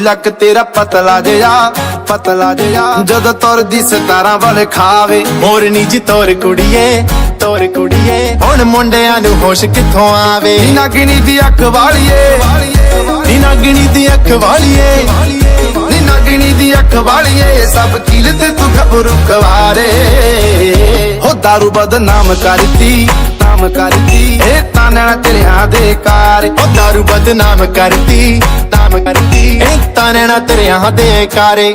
ਲੱਕ ਤੇਰਾ ਪਤਲਾ ਜਿਹਾ ਜਦੋਂ ਤੁਰਦੀ 17 ਵਾਲੇ ਖਾਵੇ ਮੋਰਨੀ ਜੀ ਤੋਰ ਕੁੜੀਏ ਹੁਣ ਮੁੰਡਿਆਂ ਨੂੰ ਹੋਸ਼ ਕਿੱਥੋਂ ਆਵੇ ਨੀ ਨਾਗਣੀ ਦੀ ਅੱਖ ਵਾਲੀਏ ਨੀ ਨਾਗਣੀ ਦੀ ਅੱਖ ਵਾਲੀਏ ਨੀ ਨਾਗਣੀ ਦੀ ਅੱਖ ਵਾਲੀਏ ਸਭ ਕੀਲ ਤੇ ਤੂੰ ਖਬਰੂ ਕਵਾਰੇ ਹੋ ਦਾਰੂ ਬਦਨਾਮ ਕਰਤੀ ਇਹ ਤਾਨਣਾ ਤੇਰਿਆਂ ਦੇ ਕਾਰ ਉਹ ਦਾਰੂ ਬਦਨਾਮ ਕਰਤੀ ਇਹ ਤਾਨਣਾ ਤੇਰਿਆਂ ਦੇ ਕਾਰੇ